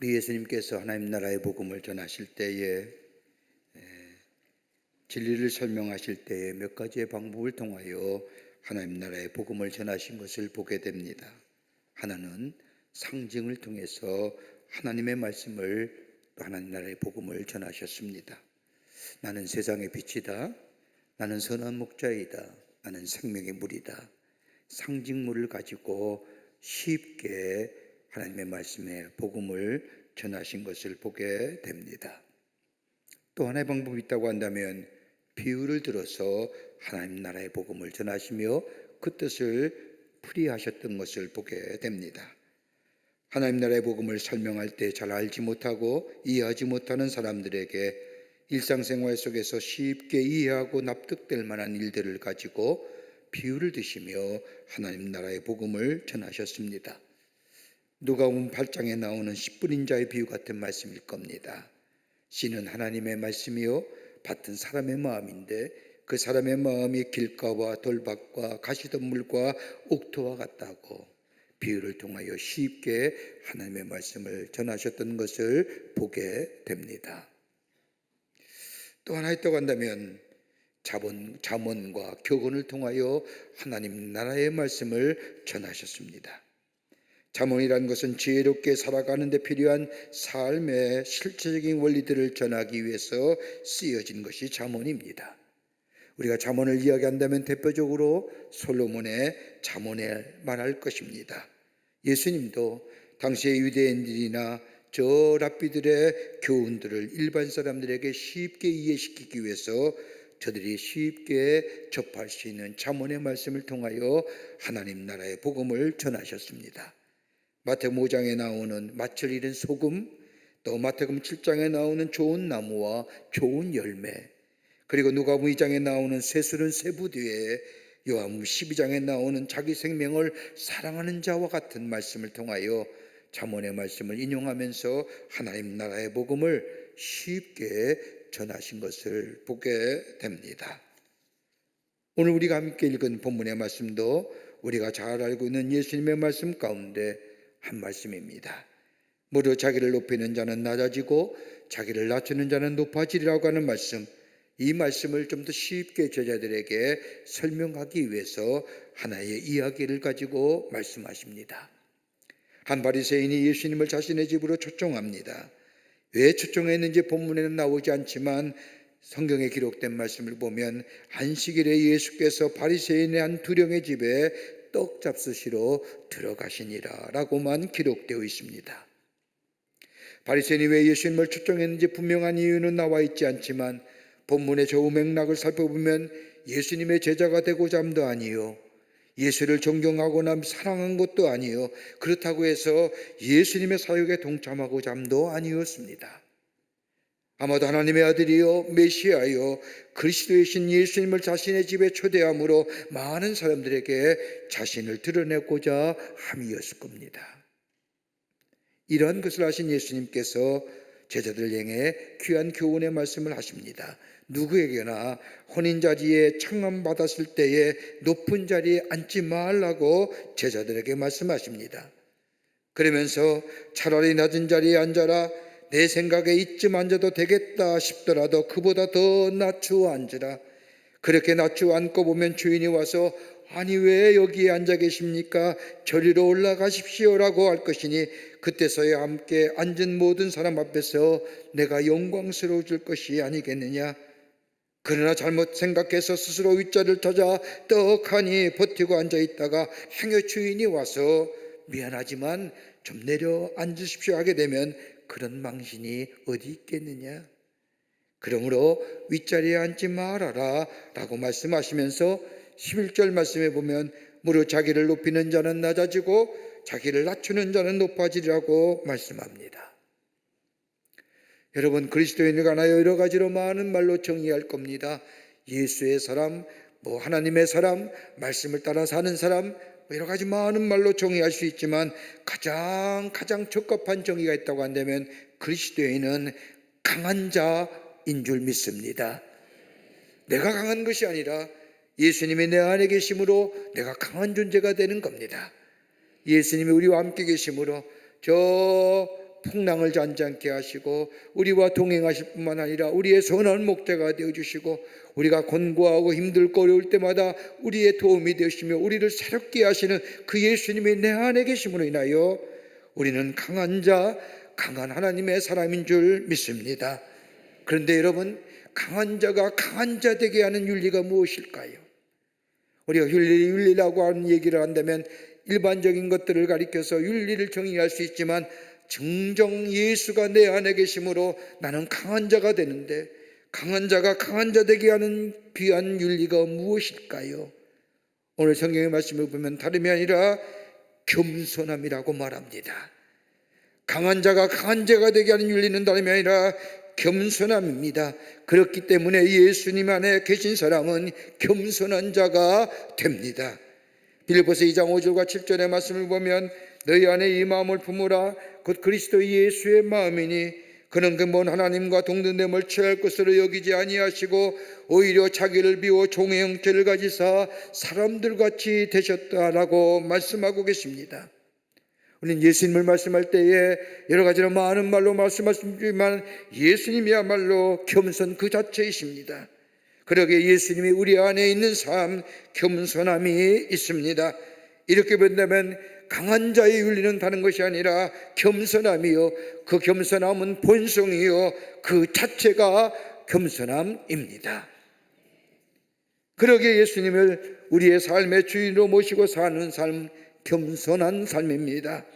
우리 예수님께서 하나님 나라의 복음을 전하실 때에 진리를 설명하실 때에 몇 가지의 방법을 통하여 하나님 나라의 복음을 전하신 것을 보게 됩니다. 하나는 상징을 통해서 하나님의 말씀을, 또 하나님 나라의 복음을 전하셨습니다. 나는 세상의 빛이다. 나는 선한 목자이다. 나는 생명의 물이다. 상징물을 가지고 쉽게 하나님의 말씀의 복음을 전하신 것을 보게 됩니다. 또 하나의 방법이 있다고 한다면 비유를 들어서 하나님 나라의 복음을 전하시며 그 뜻을 풀이하셨던 것을 보게 됩니다. 하나님 나라의 복음을 설명할 때 잘 알지 못하고 이해하지 못하는 사람들에게 일상생활 속에서 쉽게 이해하고 납득될 만한 일들을 가지고 비유를 드시며 하나님 나라의 복음을 전하셨습니다. 누가복음 8장에 나오는 씨 뿌린 자의 비유 같은 말씀일 겁니다. 씨는 하나님의 말씀이요 밭은 사람의 마음인데 그 사람의 마음이 길가와 돌밭과 가시덤불과 옥토와 같다고 비유를 통하여 쉽게 하나님의 말씀을 전하셨던 것을 보게 됩니다. 또 하나 있다고 한다면 잠언과 교훈을 통하여 하나님 나라의 말씀을 전하셨습니다. 잠언이라는 것은 지혜롭게 살아가는 데 필요한 삶의 실체적인 원리들을 전하기 위해서 쓰여진 것이 잠언입니다. 우리가 잠언을 이야기한다면 대표적으로 솔로몬의 잠언에 말할 것입니다. 예수님도 당시의 유대인들이나 저 랍비들의 교훈들을 일반 사람들에게 쉽게 이해시키기 위해서 저들이 쉽게 접할 수 있는 잠언의 말씀을 통하여 하나님 나라의 복음을 전하셨습니다. 마태복음 5장에 나오는 맏을 잃은 소금, 또 마태복음 7장에 나오는 좋은 나무와 좋은 열매, 그리고 누가복음 2장에 나오는 세술은 세부 뒤에 요한복음 12장에 나오는 자기 생명을 사랑하는 자와 같은 말씀을 통하여 잠언의 말씀을 인용하면서 하나님 나라의 복음을 쉽게 전하신 것을 보게 됩니다. 오늘 우리가 함께 읽은 본문의 말씀도 우리가 잘 알고 있는 예수님의 말씀 가운데 한 말씀입니다. 무릇 자기를 높이는 자는 낮아지고 자기를 낮추는 자는 높아지리라고 하는 말씀, 이 말씀을 좀 더 쉽게 제자들에게 설명하기 위해서 하나의 이야기를 가지고 말씀하십니다. 한 바리새인이 예수님을 자신의 집으로 초청합니다. 왜 초청했는지 본문에는 나오지 않지만 성경에 기록된 말씀을 보면 안식일에 예수께서 바리새인의 한 두령의 집에 떡 잡수시러 들어가시니라 라고만 기록되어 있습니다. 바리새인이 왜 예수님을 초청했는지 분명한 이유는 나와 있지 않지만 본문의 저 맥락을 살펴보면 예수님의 제자가 되고자 함도 아니요, 예수를 존경하거나 사랑한 것도 아니요, 그렇다고 해서 예수님의 사역에 동참하고자 함도 아니었습니다. 아마도 하나님의 아들이요 메시아요 그리스도이신 예수님을 자신의 집에 초대함으로 많은 사람들에게 자신을 드러내고자 함이었을 겁니다. 이러한 것을 아신 예수님께서 제자들을 향해 귀한 교훈의 말씀을 하십니다. 누구에게나 혼인자리에 청함받았을 때에 높은 자리에 앉지 말라고 제자들에게 말씀하십니다. 그러면서 차라리 낮은 자리에 앉아라, 내 생각에 이쯤 앉아도 되겠다 싶더라도 그보다 더 낮추어 앉으라. 그렇게 낮추어 앉고 보면 주인이 와서 아니 왜 여기에 앉아 계십니까? 저리로 올라가십시오라고 할 것이니 그때서야 함께 앉은 모든 사람 앞에서 내가 영광스러워질 것이 아니겠느냐. 그러나 잘못 생각해서 스스로 윗자리를 찾아 떡하니 버티고 앉아있다가 행여 주인이 와서 미안하지만 좀 내려 앉으십시오 하게 되면 그런 망신이 어디 있겠느냐. 그러므로 윗자리에 앉지 말아라 라고 말씀하시면서 11절 말씀에 보면 무릇 자기를 높이는 자는 낮아지고 자기를 낮추는 자는 높아지리라고 말씀합니다. 여러분, 그리스도인을 관하여 여러 가지로 많은 말로 정의할 겁니다. 예수의 사람, 하나님의 사람, 말씀을 따라 사는 사람, 여러 가지 많은 말로 정의할 수 있지만 가장 적합한 정의가 있다고 한다면 그리스도인은 강한 자인 줄 믿습니다. 내가 강한 것이 아니라 예수님이 내 안에 계심으로 내가 강한 존재가 되는 겁니다. 예수님이 우리와 함께 계심으로 저 풍랑을 잔잔케 하시고 우리와 동행하실 뿐만 아니라 우리의 선한 목자가 되어주시고 우리가 곤고하고 힘들고 어려울 때마다 우리의 도움이 되시며 우리를 새롭게 하시는 그 예수님이 내 안에 계심으로 인하여 우리는 강한 자, 강한 하나님의 사람인 줄 믿습니다. 그런데 여러분, 강한 자가 강한 자 되게 하는 윤리가 무엇일까요? 우리가 윤리라고 하는 얘기를 한다면 일반적인 것들을 가리켜서 윤리를 정의할 수 있지만 정정 예수가 내 안에 계심으로 나는 강한 자가 되는데, 강한 자가 강한 자 되게 하는 귀한 윤리가 무엇일까요? 오늘 성경의 말씀을 보면 다름이 아니라 겸손함이라고 말합니다. 강한 자가 강한 자가 되게 하는 윤리는 다름이 아니라 겸손함입니다. 그렇기 때문에 예수님 안에 계신 사람은 겸손한 자가 됩니다. 빌립보서 2장 5절과 7절의 말씀을 보면 너희 안에 이 마음을 품으라 곧 그리스도 예수의 마음이니 그는 근본 하나님과 동등됨을 취할 것으로 여기지 아니하시고 오히려 자기를 비워 종의 형체를 가지사 사람들같이 되셨다라고 말씀하고 계십니다. 우리는 예수님을 말씀할 때에 여러 가지로 많은 말로 말씀하시지만 예수님이야말로 겸손 그 자체이십니다. 그러기에 예수님이 우리 안에 있는 삶, 겸손함이 있습니다. 이렇게 본다면 강한 자의 윤리는 다른 것이 아니라 겸손함이요, 그 겸손함은 본성이요, 그 자체가 겸손함입니다. 그러기에 예수님을 우리의 삶의 주인으로 모시고 사는 삶, 겸손한 삶입니다.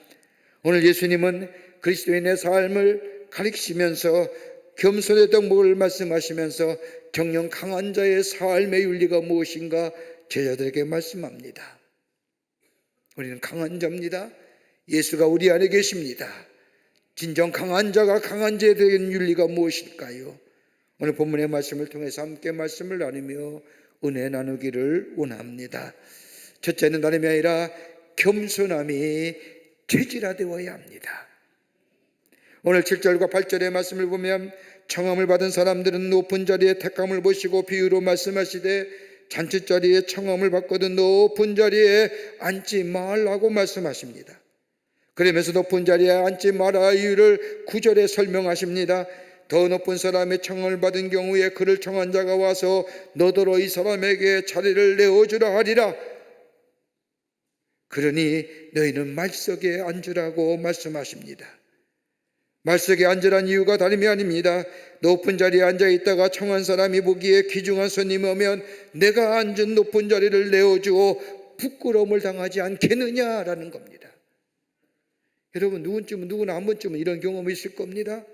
오늘 예수님은 그리스도인의 삶을 가르치시면서 겸손의 덕목을 말씀하시면서 정녕 강한 자의 삶의 윤리가 무엇인가 제자들에게 말씀합니다. 우리는 강한 자입니다. 예수가 우리 안에 계십니다. 진정 강한 자가 강한 자에 대한 윤리가 무엇일까요? 오늘 본문의 말씀을 통해서 함께 말씀을 나누며 은혜 나누기를 원합니다. 첫째는 다름이 아니라 겸손함이 체질화되어야 합니다. 오늘 7절과 8절의 말씀을 보면 청함을 받은 사람들은 높은 자리에 택함을 보시고 비유로 말씀하시되 잔치자리에 청함을 받거든 높은 자리에 앉지 말라고 말씀하십니다. 그러면서 높은 자리에 앉지 마라 이유를 9절에 설명하십니다. 더 높은 사람의 청함을 받은 경우에 그를 청한 자가 와서 너더러 이 사람에게 자리를 내어주라 하리라. 그러니 너희는 말석에 앉으라고 말씀하십니다. 말석에 앉으란 이유가 다름이 아닙니다. 높은 자리에 앉아있다가 청한 사람이 보기에 귀중한 손님이 오면 내가 앉은 높은 자리를 내어주어 부끄러움을 당하지 않겠느냐라는 겁니다. 여러분, 누구나 한 번쯤은 이런 경험이 있을 겁니다.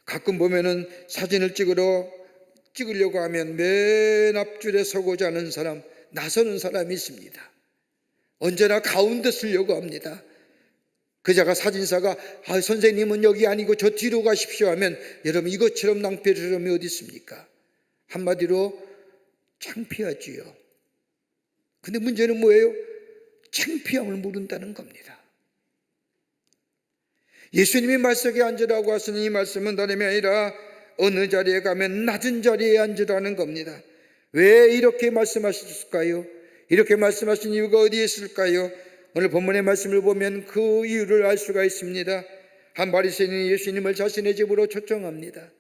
가끔 보면은 사진을 찍으려고 하면 맨 앞줄에 서고자 하는 사람, 나서는 사람이 있습니다. 언제나 가운데 쓰려고 합니다. 그자가 사진사가 선생님은 여기 아니고 저 뒤로 가십시오 하면 여러분 이것처럼 낭패를 하면 어디 있습니까? 한마디로 창피하지요. 근데 문제는 뭐예요? 창피함을 모른다는 겁니다. 예수님이 말석에 앉으라고 하시는 이 말씀은 다름이 아니라 어느 자리에 가면 낮은 자리에 앉으라는 겁니다. 왜 이렇게 말씀하셨을까요? 이렇게 말씀하신 이유가 어디에 있을까요? 오늘 본문의 말씀을 보면 그 이유를 알 수가 있습니다. 한 바리새인이 예수님을 자신의 집으로 초청합니다.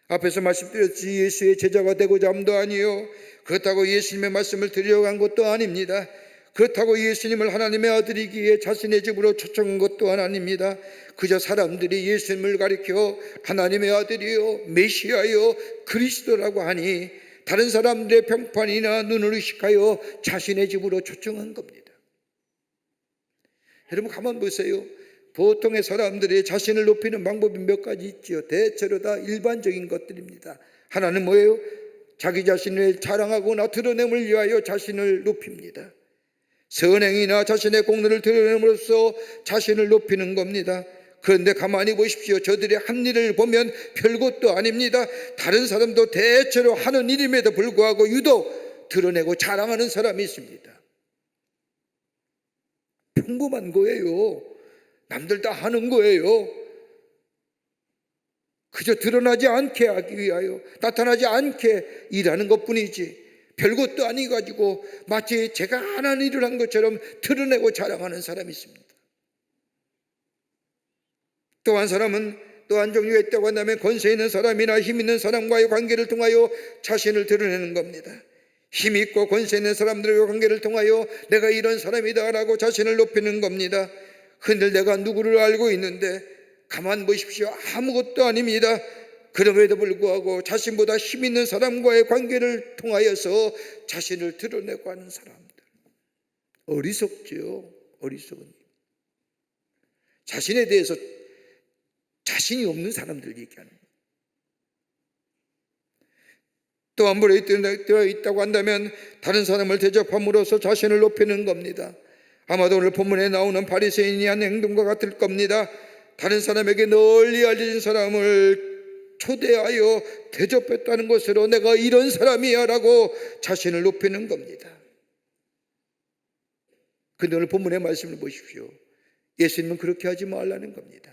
앞에서 말씀드렸지 예수의 제자가 되고자 함도 아니요, 그렇다고 예수님의 말씀을 들으려고 한 것도 아닙니다. 그렇다고 예수님을 하나님의 아들이기에 자신의 집으로 초청한 것도 아닙니다. 그저 사람들이 예수님을 가리켜 하나님의 아들이요, 메시아요, 그리스도라고 하니 다른 사람들의 평판이나 눈을 의식하여 자신의 집으로 초청한 겁니다. 여러분 가만 보세요. 보통의 사람들이 자신을 높이는 방법이 몇 가지 있죠. 대체로 다 일반적인 것들입니다. 하나는 뭐예요? 자기 자신을 자랑하거나 드러냄을 위하여 자신을 높입니다. 선행이나 자신의 공로를 드러냄으로써 자신을 높이는 겁니다. 그런데 가만히 보십시오. 저들이 한 일을 보면 별것도 아닙니다. 다른 사람도 대체로 하는 일임에도 불구하고 유독 드러내고 자랑하는 사람이 있습니다. 평범한 거예요. 남들 다 하는 거예요. 그저 드러나지 않게 하기 위하여, 나타나지 않게 일하는 것뿐이지 별것도 아니가지고 마치 제가 안 하는 일을 한 것처럼 드러내고 자랑하는 사람이 있습니다. 또 한 사람은 또한 종류가 있다고 한다면 권세 있는 사람이나 힘 있는 사람과의 관계를 통하여 자신을 드러내는 겁니다. 힘 있고 권세 있는 사람들과의 관계를 통하여 내가 이런 사람이다 라고 자신을 높이는 겁니다. 흔들 내가 누구를 알고 있는데 가만 보십시오. 아무것도 아닙니다. 그럼에도 불구하고 자신보다 힘 있는 사람과의 관계를 통하여서 자신을 드러내고 하는 사람들, 어리석지요. 어리석은 자신에 대해서 자신이 없는 사람들 얘기하는 거예요. 또 한 번에 되어 있다고 한다면 다른 사람을 대접함으로써 자신을 높이는 겁니다. 아마도 오늘 본문에 나오는 바리새인이 한 행동과 같을 겁니다. 다른 사람에게 널리 알려진 사람을 초대하여 대접했다는 것으로 내가 이런 사람이야 라고 자신을 높이는 겁니다. 그런데 오늘 본문의 말씀을 보십시오. 예수님은 그렇게 하지 말라는 겁니다.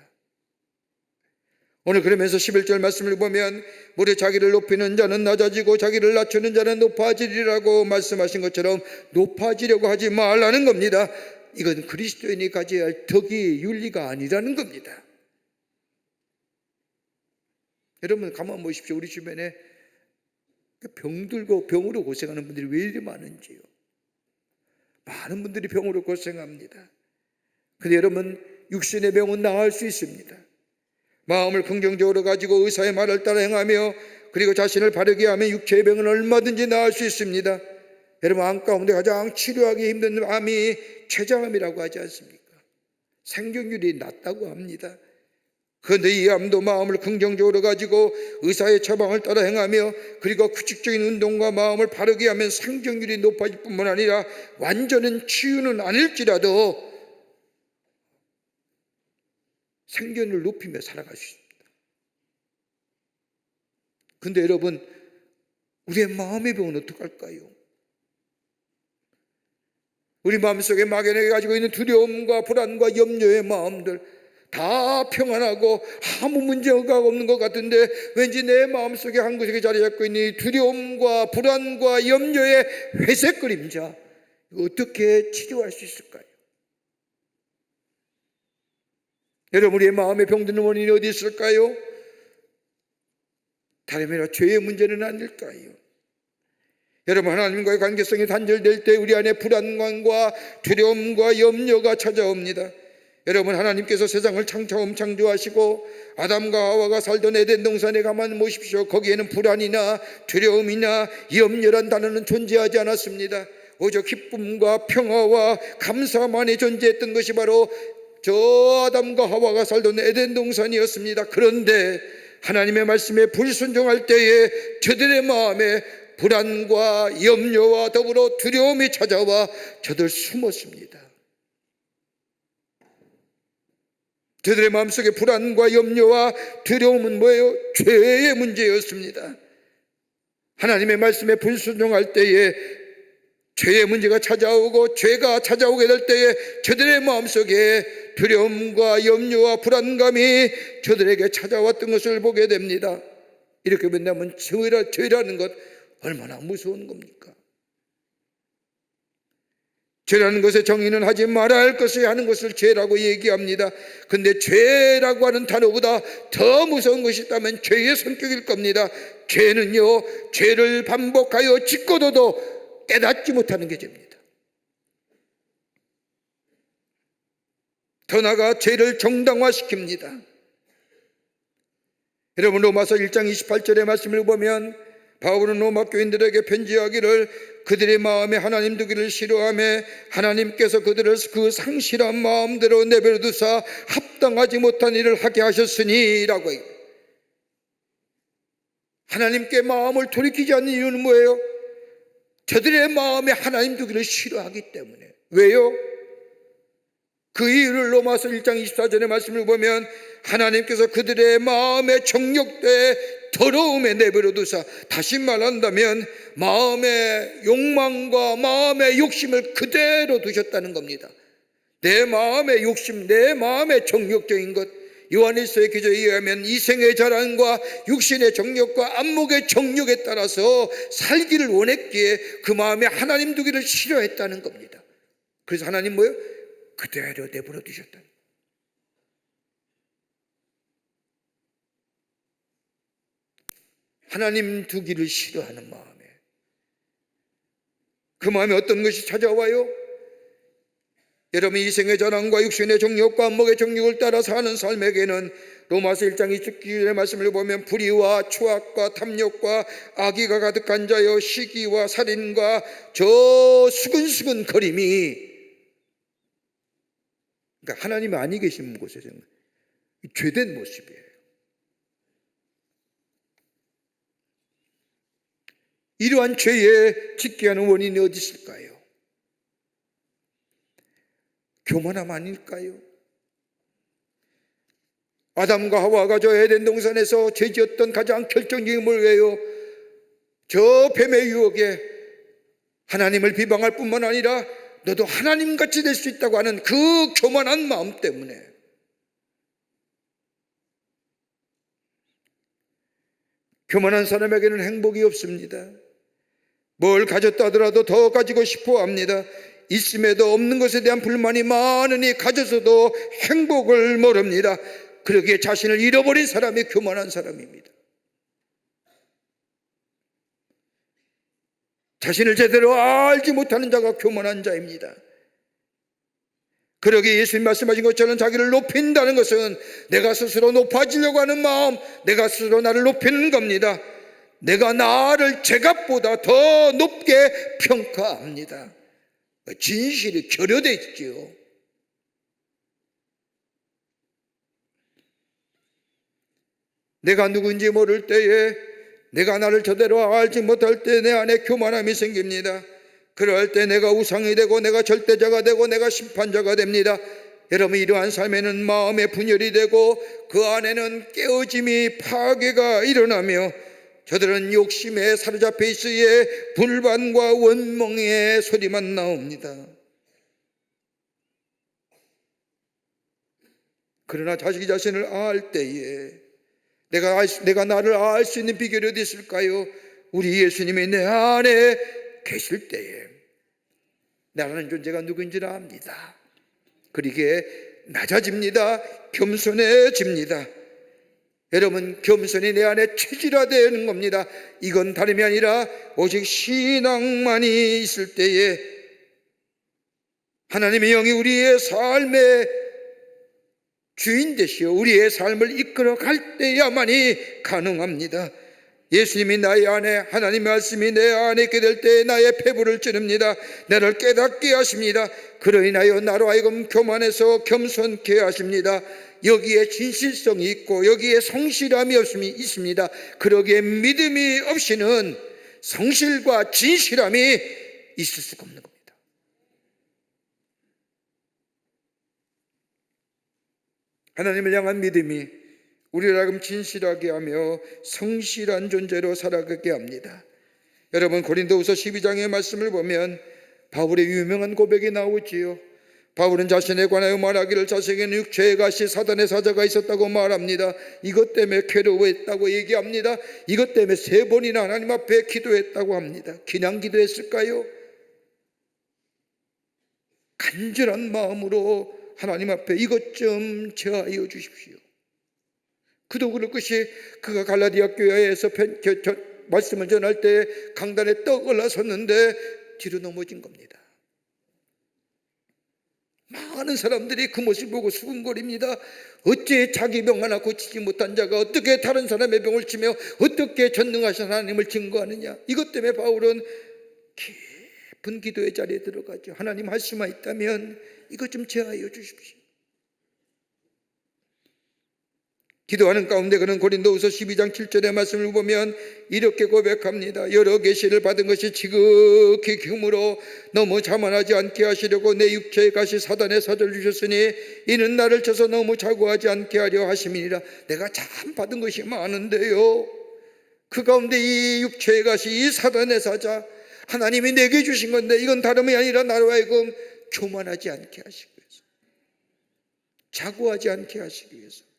오늘 그러면서 11절 말씀을 보면 무릇 자기를 높이는 자는 낮아지고 자기를 낮추는 자는 높아지리라고 말씀하신 것처럼 높아지려고 하지 말라는 겁니다. 이건 그리스도인이 가져야 할 덕이 윤리가 아니라는 겁니다. 여러분 가만 보십시오. 우리 주변에 병들고 병으로 고생하는 분들이 왜 이리 많은지요. 많은 분들이 병으로 고생합니다. 근데 여러분 육신의 병은 나을 수 있습니다. 마음을 긍정적으로 가지고 의사의 말을 따라 행하며 그리고 자신을 바르게 하면 육체의 병은 얼마든지 나을 수 있습니다. 여러분 암 가운데 가장 치료하기 힘든 암이 췌장암이라고 하지 않습니까? 생존율이 낮다고 합니다. 그런데 이 암도 마음을 긍정적으로 가지고 의사의 처방을 따라 행하며 그리고 규칙적인 운동과 마음을 바르게 하면 생존율이 높아질 뿐만 아니라 완전한 치유는 아닐지라도 생존을 높이며 살아갈 수 있습니다. 그런데 여러분 우리의 마음의 병은 어떡할까요? 우리 마음속에 막연하게 가지고 있는 두려움과 불안과 염려의 마음들 다 평안하고 아무 문제가 없는 것 같은데 왠지 내 마음속에 한 구석에 자리 잡고 있는 이 두려움과 불안과 염려의 회색 그림자, 이거 어떻게 치료할 수 있을까요? 여러분 우리의 마음에 병드는 원인이 어디 있을까요? 다름이 아니라 죄의 문제는 아닐까요? 여러분 하나님과의 관계성이 단절될 때 우리 안에 불안감과 두려움과 염려가 찾아옵니다. 여러분 하나님께서 세상을 처음 창조하시고 아담과 하와가 살던 에덴 동산에 가만 보십시오. 거기에는 불안이나 두려움이나 염려란 단어는 존재하지 않았습니다. 오직 기쁨과 평화와 감사만이 존재했던 것이 바로 저 아담과 하와가 살던 에덴 동산이었습니다. 그런데 하나님의 말씀에 불순종할 때에 저들의 마음에 불안과 염려와 더불어 두려움이 찾아와 저들 숨었습니다. 저들의 마음속에 불안과 염려와 두려움은 뭐예요? 죄의 문제였습니다. 하나님의 말씀에 불순종할 때에 죄의 문제가 찾아오고 죄가 찾아오게 될 때에 저들의 마음속에 두려움과 염려와 불안감이 저들에게 찾아왔던 것을 보게 됩니다. 이렇게 본다면 죄라는 것 얼마나 무서운 겁니까? 죄라는 것의 정의는 하지 말아야 할 것을 하는 것을 죄라고 얘기합니다. 그런데 죄라고 하는 단어보다 더 무서운 것이 있다면 죄의 성격일 겁니다. 죄는요, 죄를 반복하여 짓고도 깨닫지 못하는 게 죄입니다. 더 나아가 죄를 정당화시킵니다. 여러분 로마서 1장 28절의 말씀을 보면 바울은 로마 교인들에게 편지하기를 그들의 마음에 하나님 두기를 싫어하며 하나님께서 그들을 그 상실한 마음대로 내버려 두사 합당하지 못한 일을 하게 하셨으니 라고 해요. 하나님께 마음을 돌이키지 않는 이유는 뭐예요? 저들의 마음에 하나님 두기를 싫어하기 때문에. 왜요? 그 이유를 로마서 1장 24절의 말씀을 보면 하나님께서 그들의 마음의 정욕되에 더러움에 내버려 두사, 다시 말한다면 마음의 욕망과 마음의 욕심을 그대로 두셨다는 겁니다. 내 마음의 욕심, 내 마음의 정욕적인 것, 요한일서의 기저에 의하면 이생의 자랑과 육신의 정욕과 안목의 정욕에 따라서 살기를 원했기에 그 마음에 하나님 두기를 싫어했다는 겁니다. 그래서 하나님 뭐예요? 그대로 내버려 두셨다는. 하나님 두기를 싫어하는 마음에, 그 마음에 어떤 것이 찾아와요? 여러분, 이생의 자랑과 육신의 정욕과 안목의 정욕을 따라 사는 삶에게는 로마서 1장 27절의 말씀을 보면 불의와 추악과 탐욕과 악의가 가득한 자여 시기와 살인과 저 수근수근 거림이, 그러니까 하나님이 아니 계신 곳에서 죄된 모습이에요. 이러한 죄에 짓게 하는 원인이 어디 있을까요? 교만함 아닐까요? 아담과 하와가 저 에덴 동산에서 죄지었던 가장 결정적인 뭐예요? 저 뱀의 유혹에 하나님을 비방할 뿐만 아니라 너도 하나님같이 될 수 있다고 하는 그 교만한 마음 때문에, 교만한 사람에게는 행복이 없습니다. 뭘 가졌다 하더라도 더 가지고 싶어 합니다. 있음에도 없는 것에 대한 불만이 많으니 가져서도 행복을 모릅니다. 그러기에 자신을 잃어버린 사람이 교만한 사람입니다. 자신을 제대로 알지 못하는 자가 교만한 자입니다. 그러기에 예수님 말씀하신 것처럼 자기를 높인다는 것은 내가 스스로 높아지려고 하는 마음, 내가 스스로 나를 높이는 겁니다. 내가 나를 제값보다 더 높게 평가합니다. 진실이 결여되어 있지요. 내가 누구인지 모를 때에, 내가 나를 제대로 알지 못할 때 내 안에 교만함이 생깁니다. 그럴 때 내가 우상이 되고 내가 절대자가 되고 내가 심판자가 됩니다. 여러분, 이러한 삶에는 마음의 분열이 되고 그 안에는 깨어짐이, 파괴가 일어나며 저들은 욕심에 사로잡혀 있으에 불반과 원망의 소리만 나옵니다. 그러나 자기 자신을 알 때에, 내가 나를 알 수 있는 비결이 어디 있을까요? 우리 예수님이 내 안에 계실 때에 나라는 존재가 누구인지를 압니다. 그러기에 낮아집니다. 겸손해집니다. 여러분, 겸손이 내 안에 체질화되는 겁니다. 이건 다름이 아니라 오직 신앙만이 있을 때에 하나님의 영이 우리의 삶의 주인 되시어 우리의 삶을 이끌어 갈 때야만이 가능합니다. 예수님이 나의 안에, 하나님의 말씀이 내 안에 있게 될 때 나의 폐부를 찌릅니다. 나를 깨닫게 하십니다. 그로 인하여 나로 하여금 교만해서 겸손케 하십니다. 여기에 진실성이 있고 여기에 성실함이 있습니다. 그러기에 믿음이 없이는 성실과 진실함이 있을 수가 없는 겁니다. 하나님을 향한 믿음이 우리를 하여금 진실하게 하며 성실한 존재로 살아가게 합니다. 여러분, 고린도후서 12장의 말씀을 보면 바울의 유명한 고백이 나오지요. 바울은 자신에 관하여 말하기를 자신에게는 육체의 가시 사단의 사자가 있었다고 말합니다. 이것 때문에 괴로워했다고 얘기합니다. 이것 때문에 3번이나 하나님 앞에 기도했다고 합니다. 그냥 기도했을까요? 간절한 마음으로 하나님 앞에 이것 좀 제하여 주십시오. 그도 그럴 것이 그가 갈라디아 교회에서 말씀을 전할 때 강단에 떡 올라섰는데 뒤로 넘어진 겁니다. 많은 사람들이 그 모습을 보고 수군거립니다. 어째 자기 병 하나 고치지 못한 자가 어떻게 다른 사람의 병을 치며 어떻게 전능하신 하나님을 증거하느냐. 이것 때문에 바울은 깊은 기도의 자리에 들어가죠. 하나님 할 수만 있다면 이것 좀 제하여 주십시오. 기도하는 가운데 그는 고린도후서 12장 7절의 말씀을 보면 이렇게 고백합니다. 여러 계시를 받은 것이 지극히 금으로 너무 자만하지 않게 하시려고 내 육체의 가시 사단의 사자를 주셨으니 이는 나를 쳐서 너무 자고하지 않게 하려 하심이니라. 내가 참 받은 것이 많은데요, 그 가운데 이 육체의 가시, 이 사단의 사자, 하나님이 내게 주신 건데 이건 다름이 아니라 나로 하여금 교만하지 않게 하시기 위해서, 자고하지 않게 하시기 위해서,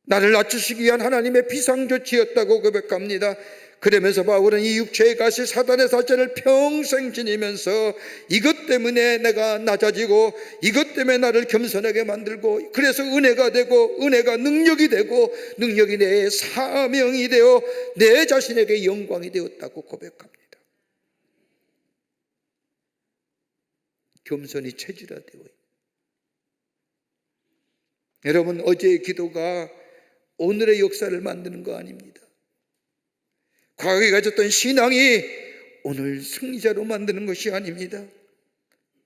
나를 낮추시기 위한 하나님의 비상조치였다고 고백합니다. 그러면서 바울은 이 육체의 가시 사단의 사체를 평생 지니면서 이것 때문에 내가 낮아지고 이것 때문에 나를 겸손하게 만들고 그래서 은혜가 되고 은혜가 능력이 되고 능력이 내 사명이 되어 내 자신에게 영광이 되었다고 고백합니다. 겸손이 체질화되어 있습니다. 여러분, 어제의 기도가 오늘의 역사를 만드는 거 아닙니다. 과거에 가졌던 신앙이 오늘 승리자로 만드는 것이 아닙니다.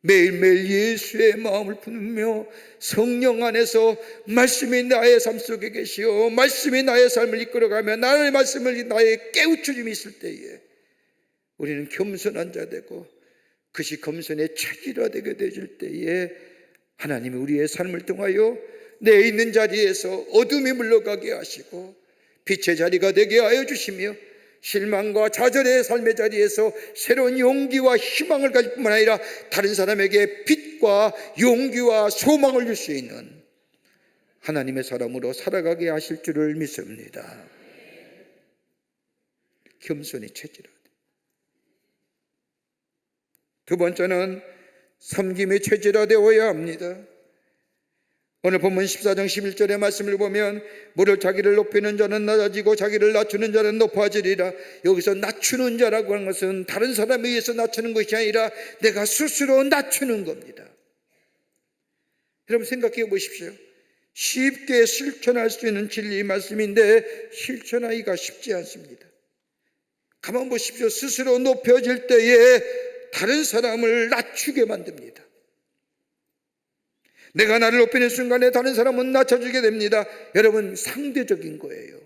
매일매일 예수의 마음을 품으며 성령 안에서 말씀이 나의 삶 속에 계시오 말씀이 나의 삶을 이끌어가며 나의 말씀을 나의 깨우쳐짐이 있을 때에 우리는 겸손한 자 되고 그것이 겸손의 체질화되게 되질 때에 하나님이 우리의 삶을 통하여 내 있는 자리에서 어둠이 물러가게 하시고 빛의 자리가 되게 하여 주시며 실망과 좌절의 삶의 자리에서 새로운 용기와 희망을 가질 뿐만 아니라 다른 사람에게 빛과 용기와 소망을 줄 수 있는 하나님의 사람으로 살아가게 하실 줄을 믿습니다. 겸손이 체질화. 두 번째는 섬김이 체질화되어야 합니다. 오늘 본문 14장 11절의 말씀을 보면 무릇 자기를 높이는 자는 낮아지고 자기를 낮추는 자는 높아지리라. 여기서 낮추는 자라고 하는 것은 다른 사람에 의해서 낮추는 것이 아니라 내가 스스로 낮추는 겁니다. 여러분 생각해 보십시오. 쉽게 실천할 수 있는 진리 말씀인데 실천하기가 쉽지 않습니다. 가만 보십시오. 스스로 높여질 때에 다른 사람을 낮추게 만듭니다. 내가 나를 높이는 순간에 다른 사람은 낮춰주게 됩니다. 여러분 상대적인 거예요.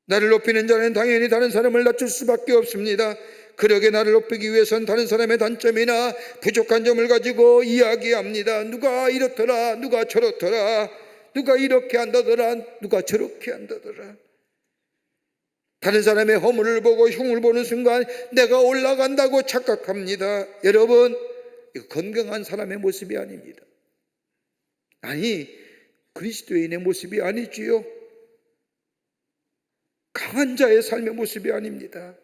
나를 높이는 자는 당연히 다른 사람을 낮출 수밖에 없습니다. 그러게 나를 높이기 위해서는 다른 사람의 단점이나 부족한 점을 가지고 이야기합니다. 누가 이렇더라, 누가 저렇더라, 누가 이렇게 한다더라, 누가 저렇게 한다더라. 다른 사람의 허물을 보고 흉을 보는 순간 내가 올라간다고 착각합니다. 여러분 이거 건강한 사람의 모습이 아닙니다. 아니 그리스도인의 모습이 아니지요. 강한 자의 삶의 모습이 아닙니다.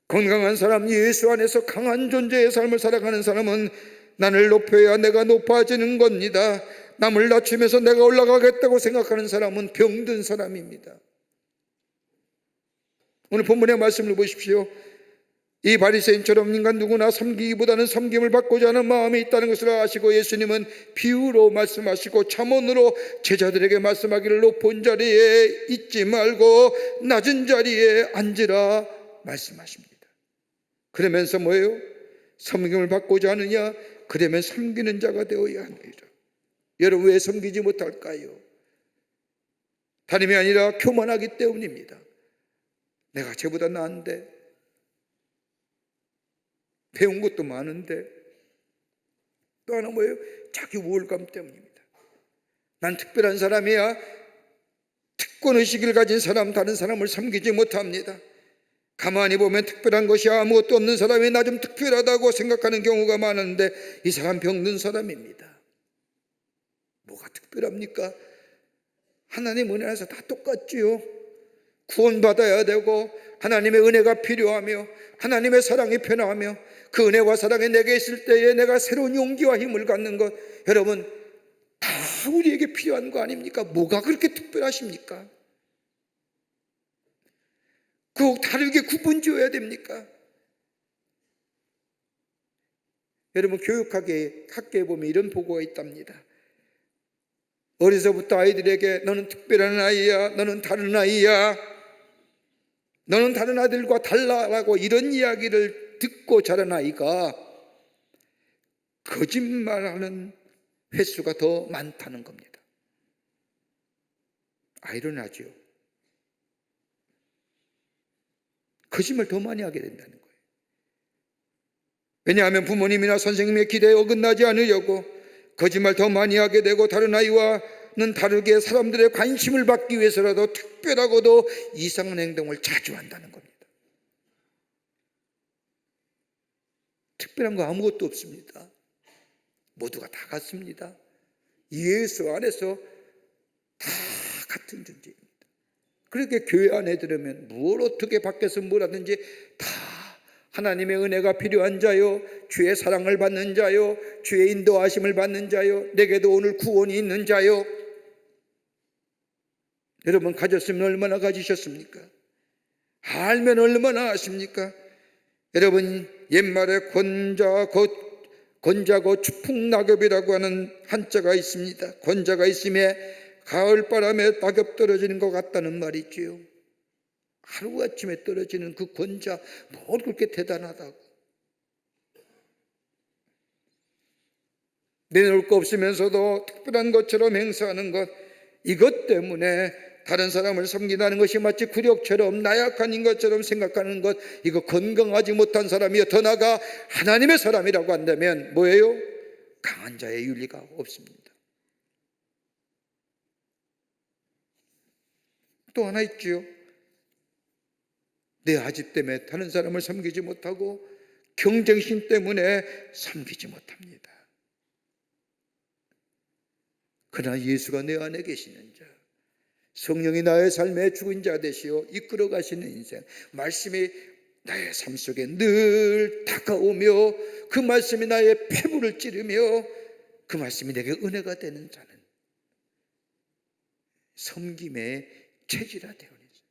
건강한 사람, 예수 안에서 강한 존재의 삶을 살아가는 사람은 나를 높여야 내가 높아지는 겁니다. 남을 낮추면서 내가 올라가겠다고 생각하는 사람은 병든 사람입니다. 오늘 본문의 말씀을 보십시오. 이 바리새인처럼 인간 누구나 섬기기보다는 섬김을 받고자 하는 마음이 있다는 것을 아시고 예수님은 비유로 말씀하시고 잠언으로 제자들에게 말씀하기를 높은 자리에 있지 말고 낮은 자리에 앉으라 말씀하십니다. 그러면서 뭐예요? 섬김을 받고자 하느냐? 그러면 섬기는 자가 되어야 합니다. 여러분 왜 섬기지 못할까요? 다름이 아니라 교만하기 때문입니다. 내가 쟤보다 나은데 배운 것도 많은데 또 하나 뭐예요? 자기 우월감 때문입니다. 난 특별한 사람이야. 특권의식을 가진 사람 다른 사람을 섬기지 못합니다. 가만히 보면 특별한 것이 아무것도 없는 사람이 나 좀 특별하다고 생각하는 경우가 많은데 이 사람 병든 사람입니다. 뭐가 특별합니까? 하나님 은혜 안에서 다 똑같지요. 구원받아야 되고 하나님의 은혜가 필요하며 하나님의 사랑이 편하며 그 은혜와 사랑이 내게 있을 때에 내가 새로운 용기와 힘을 갖는 것 여러분 다 우리에게 필요한 거 아닙니까? 뭐가 그렇게 특별하십니까? 꼭 다르게 구분지어야 됩니까? 여러분 교육학에 학교에 보면 이런 보고가 있답니다. 어려서부터 아이들에게 너는 특별한 아이야, 너는 다른 아이야, 너는 다른 아이들과 달라라고 이런 이야기를 듣고 자란 아이가 거짓말하는 횟수가 더 많다는 겁니다. 아이러니하죠. 거짓말 더 많이 하게 된다는 거예요. 왜냐하면 부모님이나 선생님의 기대에 어긋나지 않으려고 거짓말 더 많이 하게 되고 다른 아이와는 다르게 사람들의 관심을 받기 위해서라도 특별하고도 이상한 행동을 자주 한다는 겁니다. 특별한 거 아무것도 없습니다. 모두가 다 같습니다. 예수 안에서 다 같은 존재입니다. 그렇게 교회 안에 들으면 뭘 어떻게 밖에서 뭘 하든지 다 하나님의 은혜가 필요한 자요, 주의 사랑을 받는 자요, 주의 인도하심을 받는 자요, 내게도 오늘 구원이 있는 자요. 여러분 가졌으면 얼마나 가지셨습니까? 알면 얼마나 아십니까? 여러분 옛말에 권자고 추풍낙엽이라고 하는 한자가 있습니다. 권자가 있음에 가을바람에 낙엽 떨어지는 것 같다는 말이지요. 하루아침에 떨어지는 그 권자, 뭘 그렇게 대단하다고. 내놓을 거 없으면서도 특별한 것처럼 행사하는 것, 이것 때문에 다른 사람을 섬긴다는 것이 마치 굴욕처럼 나약한 인것처럼 생각하는 것, 이거 건강하지 못한 사람이요, 더 나아가 하나님의 사람이라고 한다면 뭐예요? 강한 자의 윤리가 없습니다. 또 하나 있죠. 내 아집 때문에 다른 사람을 섬기지 못하고 경쟁심 때문에 섬기지 못합니다. 그러나 예수가 내 안에 계시는 자, 성령이 나의 삶에 죽은 자 되시어 이끌어 가시는 인생, 말씀이 나의 삶 속에 늘 다가오며 그 말씀이 나의 폐부를 찌르며 그 말씀이 내게 은혜가 되는 자는 섬김의 체질화되어 있어요.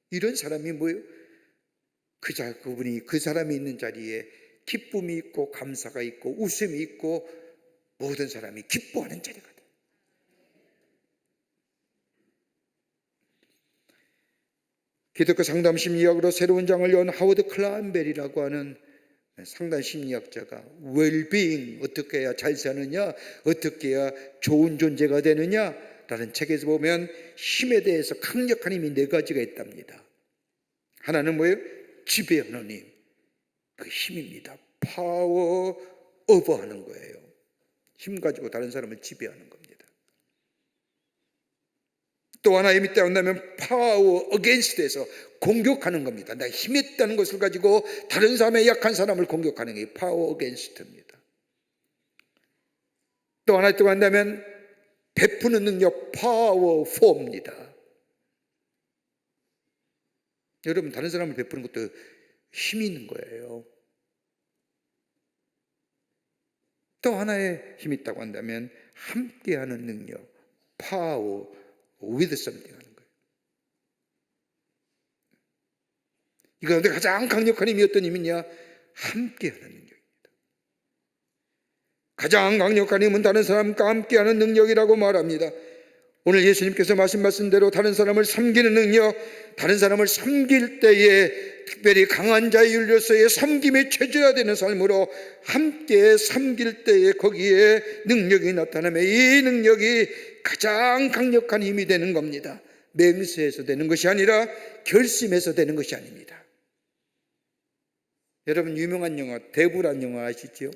이런 사람이 뭐예요? 그분이 그 사람이 있는 자리에 기쁨이 있고 감사가 있고 웃음이 있고 모든 사람이 기뻐하는 자리가 돼요. 기독교 상담 심리학으로 새로운 장을 연 하워드 클라인벨이라고 하는 상담 심리학자가 웰빙, 어떻게 해야 잘 사느냐, 어떻게 해야 좋은 존재가 되느냐 라는 책에서 보면 힘에 대해서 강력한 힘이 4가지가 있답니다. 하나는 뭐예요? 지배하는 힘, 그 힘입니다. 파워 오버하는 거예요. 힘 가지고 다른 사람을 지배하는 겁니다. 또 하나 힘이 있다고 한다면 파워 어게인스트에서 공격하는 겁니다. 내가 힘이 있다는 것을 가지고 다른 사람의 약한 사람을 공격하는 게 파워 어게인스트입니다. 또 하나 있다고 한다면 베푸는 능력, 파워 포입니다. 여러분 다른 사람을 베푸는 것도 힘이 있는 거예요. 또 하나의 힘이 있다고 한다면 함께하는 능력, 파워 with something 하는 거예요. 이 가운데 가장 강력한 힘이 어떤 힘이냐? 함께하는 능력입니다. 가장 강력한 힘은 다른 사람과 함께하는 능력이라고 말합니다. 오늘 예수님께서 말씀하신 대로 다른 사람을 섬기는 능력, 다른 사람을 섬길 때에 특별히 강한 자의 윤리로서의 섬김이 체질화되는 삶으로 함께 섬길 때에 거기에 능력이 나타나며 이 능력이 가장 강력한 힘이 되는 겁니다. 맹세해서 되는 것이 아니라 결심해서 되는 것이 아닙니다. 여러분 유명한 영화 데브란 영화 아시죠?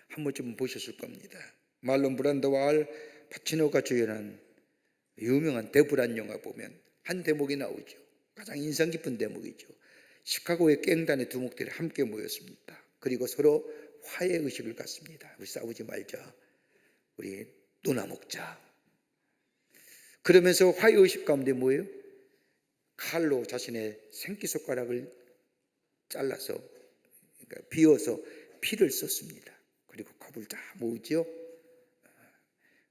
한 번쯤 보셨을 겁니다. 말론 브란도와 알 파치노가 주연한 유명한 데브란 영화 보면 한 대목이 나오죠. 가장 인상 깊은 대목이죠. 시카고의 갱단의 두목들이 함께 모였습니다. 그리고 서로 화해 의식을 갖습니다. 우리 싸우지 말자, 우리 노나 먹자. 그러면서 화해 의식 가운데 뭐예요? 칼로 자신의 생기손가락을 잘라서, 그러니까 비워서 피를 썼습니다. 그리고 컵을 다 모으죠.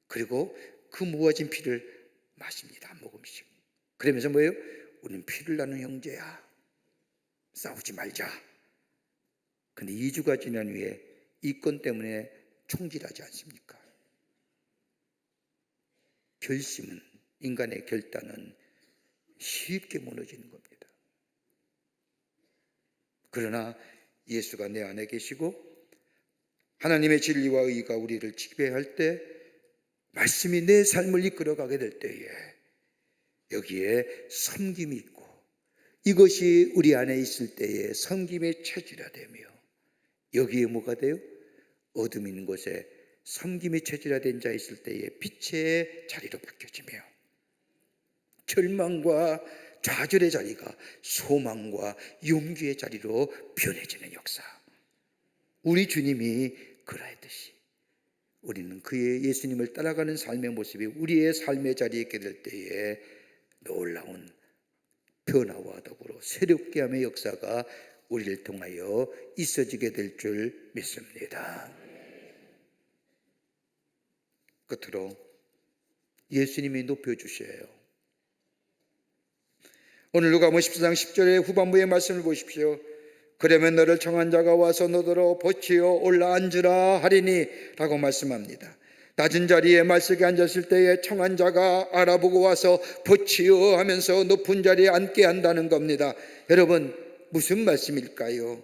그리고 그 모아진 피를 마십니다. 한 모금씩. 그러면서 뭐예요? 우리는 피를 나눈 형제야. 싸우지 말자. 근데 2주가 지난 후에 이 건 때문에 총질하지 않습니까? 결심은, 인간의 결단은 쉽게 무너지는 겁니다. 그러나 예수가 내 안에 계시고 하나님의 진리와 의가 우리를 지배할 때, 말씀이 내 삶을 이끌어가게 될 때에 여기에 섬김이 있고, 이것이 우리 안에 있을 때에 섬김의 체질화되며, 여기에 뭐가 돼요? 어둠 있는 곳에 섬김이 체질화된 자 있을 때에 빛의 자리로 바뀌어지며, 절망과 좌절의 자리가 소망과 용기의 자리로 변해지는 역사. 우리 주님이 그러했듯이 우리는 그의 예수님을 따라가는 삶의 모습이 우리의 삶의 자리에 있게 될 때에 놀라운 변화와 더불어 새롭게 함의 역사가 우리를 통하여 있어지게 될 줄 믿습니다. 끝으로 예수님이 높여주셔요. 오늘 누가복음 14장 10절의 후반부의 말씀을 보십시오. 그러면 너를 청한 자가 와서 너더러 보치어 올라앉으라 하리니 라고 말씀합니다. 낮은 자리에 말석에 앉았을 때에 청한 자가 알아보고 와서 보치어 하면서 높은 자리에 앉게 한다는 겁니다. 여러분, 무슨 말씀일까요?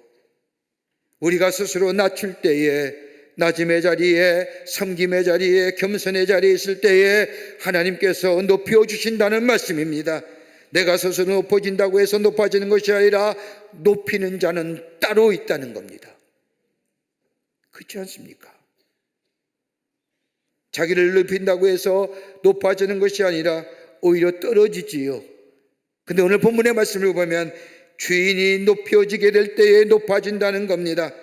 우리가 스스로 낮출 때에, 낮음의 자리에, 섬김의 자리에, 겸손의 자리에 있을 때에 하나님께서 높여주신다는 말씀입니다. 내가 스스로 높아진다고 해서 높아지는 것이 아니라 높이는 자는 따로 있다는 겁니다. 그렇지 않습니까? 자기를 높인다고 해서 높아지는 것이 아니라 오히려 떨어지지요. 근데 오늘 본문의 말씀을 보면 주인이 높여지게 될 때에 높아진다는 겁니다.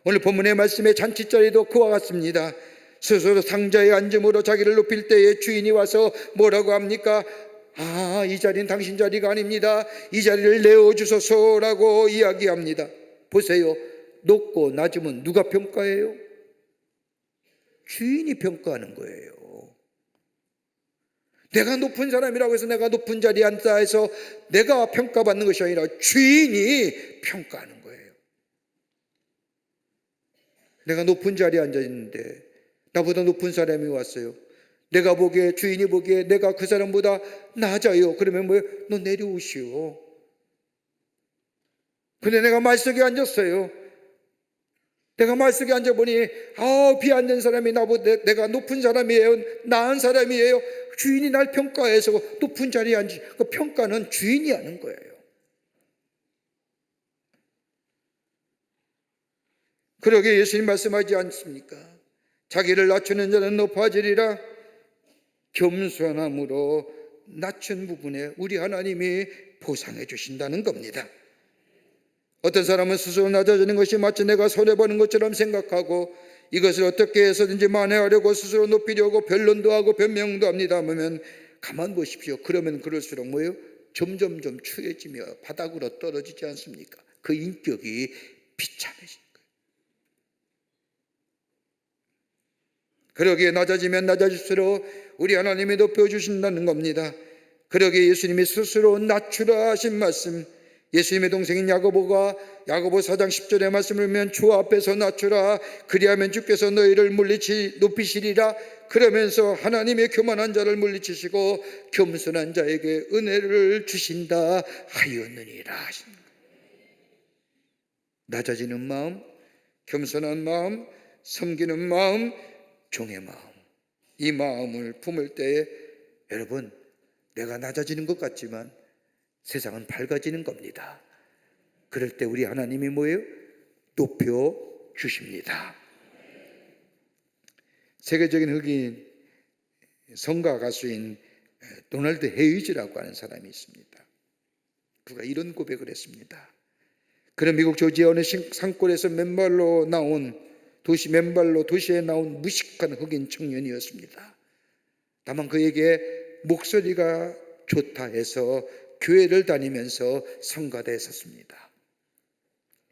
오늘 본문의 말씀의 잔치자리도 그와 같습니다. 스스로 상자에 앉음으로 자기를 높일 때에 주인이 와서 뭐라고 합니까? 이 자리는 당신 자리가 아닙니다. 이 자리를 내어주소서라고 이야기합니다. 보세요. 높고 낮음은 누가 평가해요? 주인이 평가하는 거예요. 내가 높은 사람이라고 해서 내가 높은 자리에 앉다 해서 내가 평가받는 것이 아니라 주인이 평가하는 거예요. 내가 높은 자리에 앉아 있는데 나보다 높은 사람이 왔어요. 내가 보기에, 주인이 보기에 내가 그 사람보다 낮아요. 그러면 뭐예요? 너 내려오시오. 근데 내가 말석에 앉았어요. 내가 말석에 앉아보니 비앉은 사람이 나보다 내가 높은 사람이에요. 나은 사람이에요. 주인이 날 평가해서 높은 자리에 앉지. 그 평가는 주인이 하는 거예요. 그러게 예수님 말씀하지 않습니까? 자기를 낮추는 자는 높아지리라. 겸손함으로 낮춘 부분에 우리 하나님이 보상해 주신다는 겁니다. 어떤 사람은 스스로 낮아지는 것이 마치 내가 손해보는 것처럼 생각하고 이것을 어떻게 해서든지 만회하려고 스스로 높이려고 변론도 하고 변명도 합니다 하면 가만 보십시오. 그러면 그럴수록 뭐예요? 점점점 추해지며 바닥으로 떨어지지 않습니까? 그 인격이 비참해진 거예요. 그러기에 낮아지면 낮아질수록 우리 하나님이 높여주신다는 겁니다. 그러기에 예수님이 스스로 낮추라 하신 말씀, 예수님의 동생인 야고보가 야고보 4장 10절의 말씀을 보면 주 앞에서 낮추라. 그리하면 주께서 너희를 높이시리라. 그러면서 하나님의 교만한 자를 물리치시고 겸손한 자에게 은혜를 주신다 하였느니라 하십니다. 낮아지는 마음, 겸손한 마음, 섬기는 마음, 종의 마음, 이 마음을 품을 때에 여러분, 내가 낮아지는 것 같지만 세상은 밝아지는 겁니다. 그럴 때 우리 하나님이 뭐예요? 높여주십니다. 세계적인 흑인 성가 가수인 도널드 헤이즈라고 하는 사람이 있습니다. 그가 이런 고백을 했습니다. 그는 미국 조지아 어느 산골에서 맨발로 도시에 나온 무식한 흑인 청년이었습니다. 다만 그에게 목소리가 좋다 해서 교회를 다니면서 성가대에 섰습니다.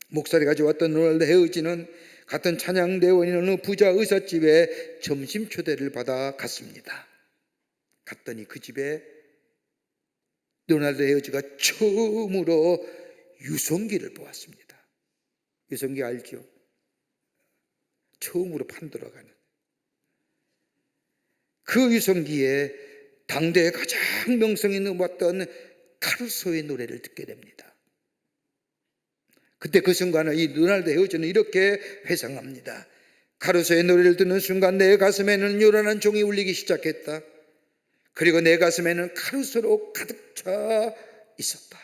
목소리가 좋았던 도널드 헤이즈는 같은 찬양대원인 어느 부자 의삿집에 점심 초대를 받아 갔습니다. 갔더니 그 집에 도널드 헤이즈가 처음으로 유성기를 보았습니다. 유성기 알죠? 처음으로 판 들어가는 그 유성기에 당대에 가장 명성이 높았던 카루소의 노래를 듣게 됩니다. 그때 그 순간을 이 도널드 헤이즈는 이렇게 회상합니다. 카루소의 노래를 듣는 순간 내 가슴에는 요란한 종이 울리기 시작했다. 그리고 내 가슴에는 카루소로 가득 차 있었다.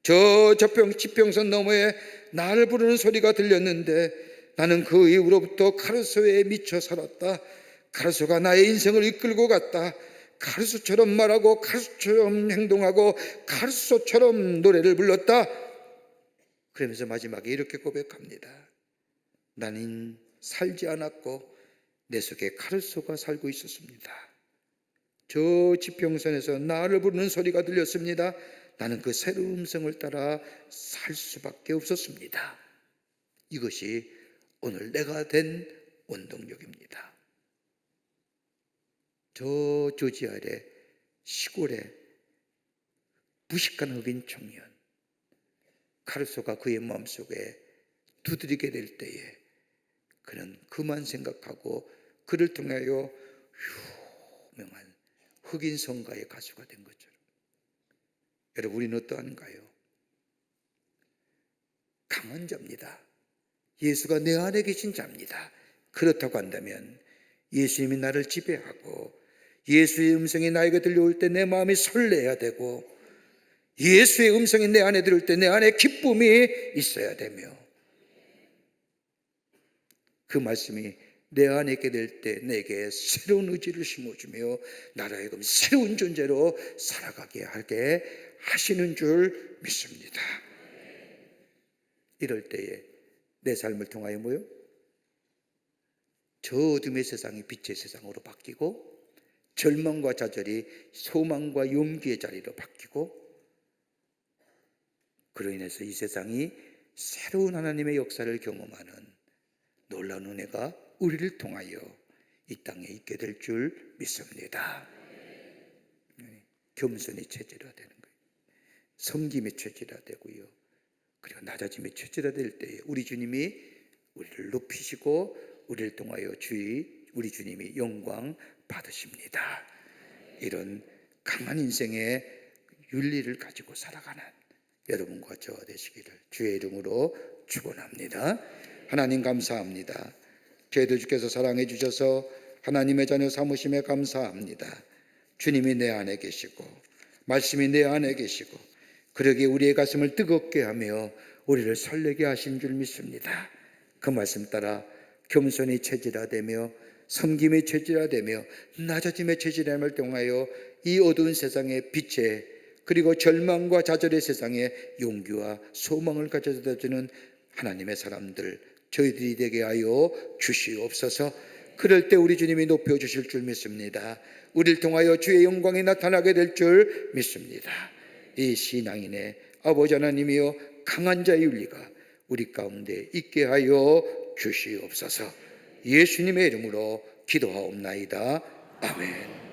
저 지평선 너머에 나를 부르는 소리가 들렸는데 나는 그 이후로부터 카루소에 미쳐 살았다. 카루소가 나의 인생을 이끌고 갔다. 카루소처럼 말하고 카루소처럼 행동하고 카루소처럼 노래를 불렀다. 그러면서 마지막에 이렇게 고백합니다. 나는 살지 않았고 내 속에 카르소가 살고 있었습니다. 저 지평선에서 나를 부르는 소리가 들렸습니다. 나는 그 새로운 음성을 따라 살 수밖에 없었습니다. 이것이 오늘 내가 된 원동력입니다. 저 조지아의 시골에 무식한 흑인 청년 카르소가 그의 마음속에 두드리게 될 때에 그는 그만 생각하고 그를 통하여 유명한 흑인 성가의 가수가 된 것처럼, 여러분 우리는 어떠한가요? 강한 자입니다. 예수가 내 안에 계신 자입니다. 그렇다고 한다면 예수님이 나를 지배하고 예수의 음성이 나에게 들려올 때 내 마음이 설레야 되고, 예수의 음성이 내 안에 들을 때 내 안에 기쁨이 있어야 되며, 그 말씀이 내 안에 있게 될 때 내게 새로운 의지를 심어주며 나로 하여금 새로운 존재로 살아가게 하게 하시는 줄 믿습니다. 이럴 때에 내 삶을 통하여 뭐요? 저 어둠의 세상이 빛의 세상으로 바뀌고, 절망과 좌절이 소망과 용기의 자리로 바뀌고, 그로 인해서 이 세상이 새로운 하나님의 역사를 경험하는 놀라운 은혜가 우리를 통하여 이 땅에 있게 될 줄 믿습니다. 겸손이 체질화되는 거예요. 섬김이 체질화되고요. 그리고 낮아짐이 체질화될 때에 우리 주님이 우리를 높이시고 우리를 통하여 우리 주님이 영광 받으십니다. 이런 강한 인생의 윤리를 가지고 살아가는 여러분과 저와 되시기를 주의 이름으로 축원합니다. 하나님 감사합니다. 저희들 주께서 사랑해 주셔서 하나님의 자녀 삼으심에 감사합니다. 주님이 내 안에 계시고 말씀이 내 안에 계시고 그러기에 우리의 가슴을 뜨겁게 하며 우리를 설레게 하신 줄 믿습니다. 그 말씀 따라 겸손히 체질화되며 섬김이 체질화되며 낮아짐의 체질함을 통하여 이 어두운 세상의 빛에, 그리고 절망과 좌절의 세상에 용기와 소망을 가져다 주는 하나님의 사람들 저희들이 되게 하여 주시옵소서. 그럴 때 우리 주님이 높여주실 줄 믿습니다. 우리를 통하여 주의 영광이 나타나게 될 줄 믿습니다. 이 신앙인의 아버지 하나님이여 강한 자의 윤리가 우리 가운데 있게 하여 주시옵소서. 예수님의 이름으로 기도하옵나이다. 아멘.